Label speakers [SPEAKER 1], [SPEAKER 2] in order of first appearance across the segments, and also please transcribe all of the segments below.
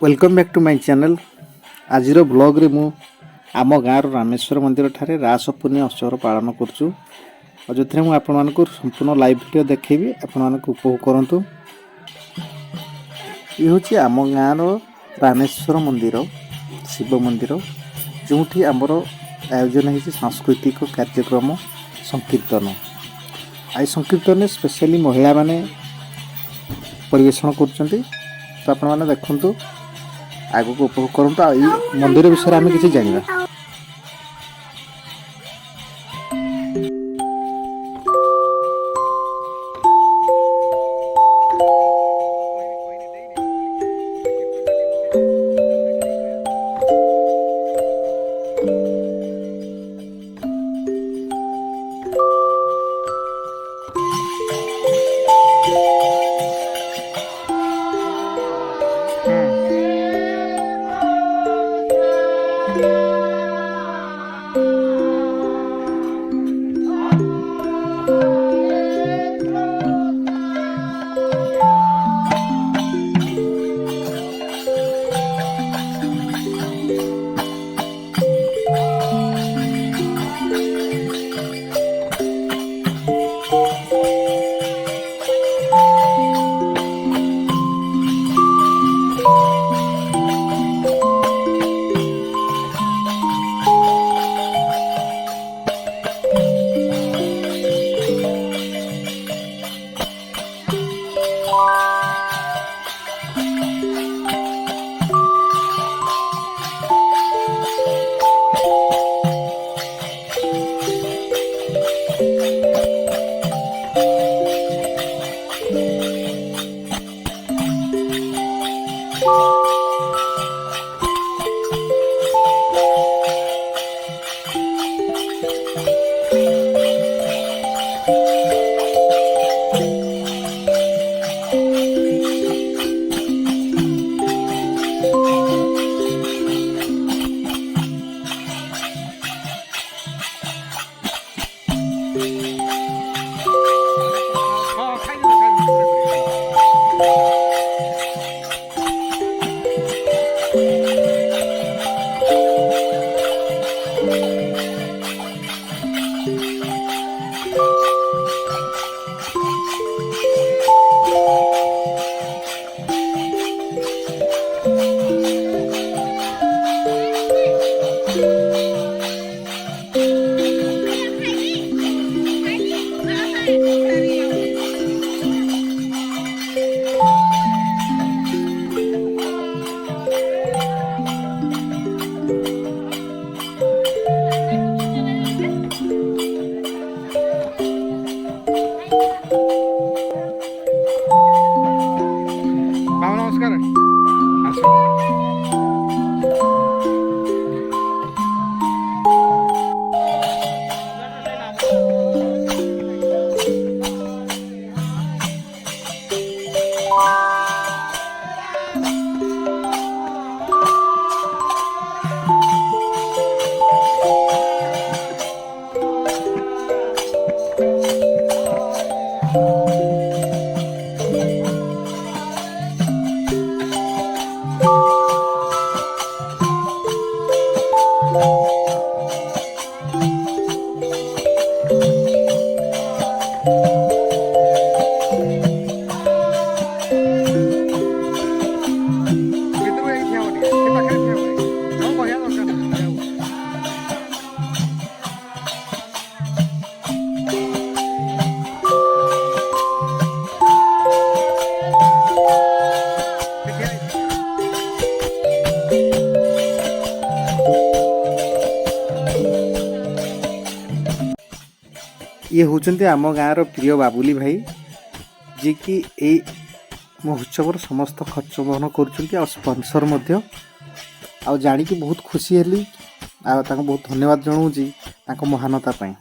[SPEAKER 1] Welcome back to my channel. आज blog रे मु आम गाँव रामेश्वर मंदिर ठारे रास पूर्णिमा उत्सव पालन करुँ और जो मुझे आपण संपूर्ण लाइव वीडियो देखी आपण उपभोग करूँ। ये हूँ आम गाँव रामेश्वर मंदिर शिव मंदिर जो आमर आयोजन हो सांस्कृतिक कार्यक्रम संकीर्तन। आई संकीर्तन स्पेशली महिला माने परिवेषण कर तो आपण मैंने देखु आग को उपभोग करूँ। मंदिर विषय आम किसी जाना ये होचंते आम गाँव प्रिय बाबुली भाई जी कि ए महोत्सव समस्त खर्च बहन कर स्पॉन्सर आ जानिकी बहुत खुशी हेली आ बहुत धन्यवाद जनाऊँगी महानता पाई।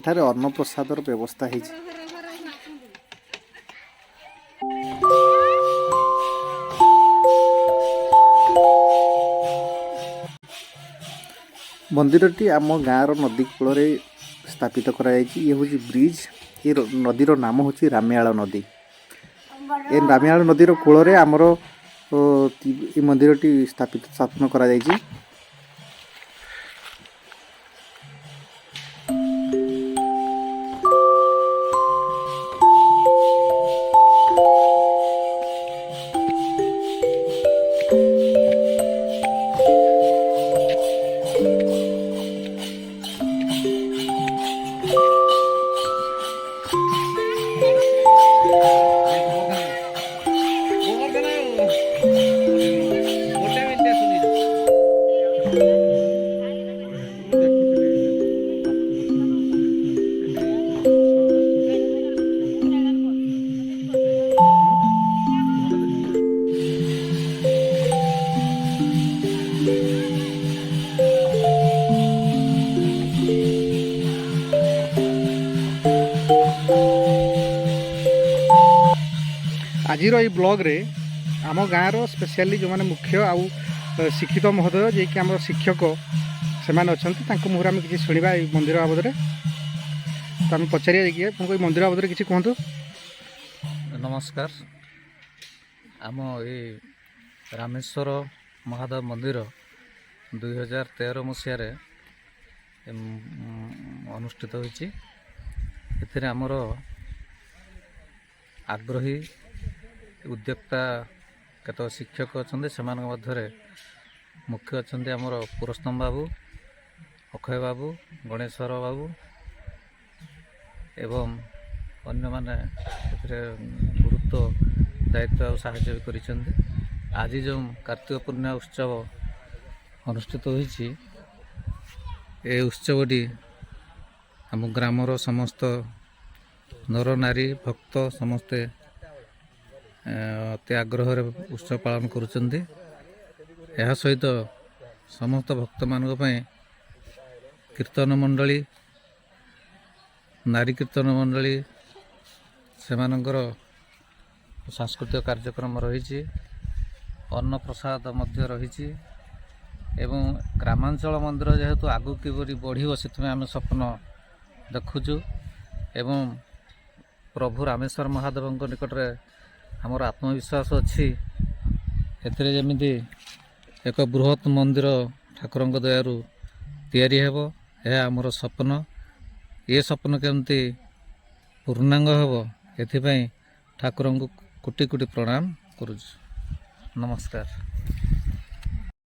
[SPEAKER 1] ଏଠାରେ ଅନ୍ନପ୍ରସାଦର ବ୍ୟବସ୍ଥା ହେଇଛି। ମନ୍ଦିରଟି ଆମ ଗାଁର ନଦୀ କୂଳରେ ସ୍ଥାପିତ କରାଯାଇଛି। ଇଏ ହେଉଛି ବ୍ରିଜ୍। ଏ ନଦୀର ନାମ ହେଉଛି ରାମିଆଳ ନଦୀ। ଏ ରାମିଆଳ ନଦୀର କୂଳରେ ଆମର ଏ ମନ୍ଦିରଟି ସ୍ଥାପନ କରାଯାଇଛି। आजिर ये ब्लॉग्रे आम गाँव स्पेशली जो मैंने मुख्य आउ शिक्षित महोदय जे कि आम शिक्षक से अच्छा मुहर आम किसी शुणा मंदिर बाबद तो आम पचारिया जाइए मंदिर बाबद किसी कहतु।
[SPEAKER 2] नमस्कार। आम ये रामेश्वर महादेव मंदिर 2013 मसीह अनुष्ठित होती। आमर आग्रही उद्योक्ता केत शिक्षक अच्छा से मध्य मुख्य अच्छा आमर पुरस्तम बाबू, अक्षय बाबू, गणेश्वर बाबू एवं अन्य माने गुरुत्व दायित्व और साहाय्य भी करिसेंते। आज जो कार्तिक पूर्णिमा उत्सव अनुष्ठित होइछि ए उत्सवटी आम ग्रामर समस्त नर नारी भक्त समस्ते अति आग्रह उत्सव पालन करुचंती। यह सहित समस्त भक्त मानक पय कीर्तन मंडली, नारी कीर्तन मंडली सेमानंकर सांस्कृतिक कार्यक्रम रही, अन्न प्रसाद मध्य रही एवं ग्रामांचल मंदिर जेहेतु आगु किपरि बढ़िबो सेतमे आमे स्वप्न देखुचु एवं प्रभु रामेश्वर महादेव निकट में आमर आत्मविश्वास अच्छी एथिरे जेमिति एक बृहत मंदिर ठाकुर दयारु तैयारी हेबो। यह आमर स्वप्न। ये स्वप्न केमती पूर्णांग हेबो एथिपई ठाकुर को कोटि कोटि प्रणाम करुछु। नमस्कार।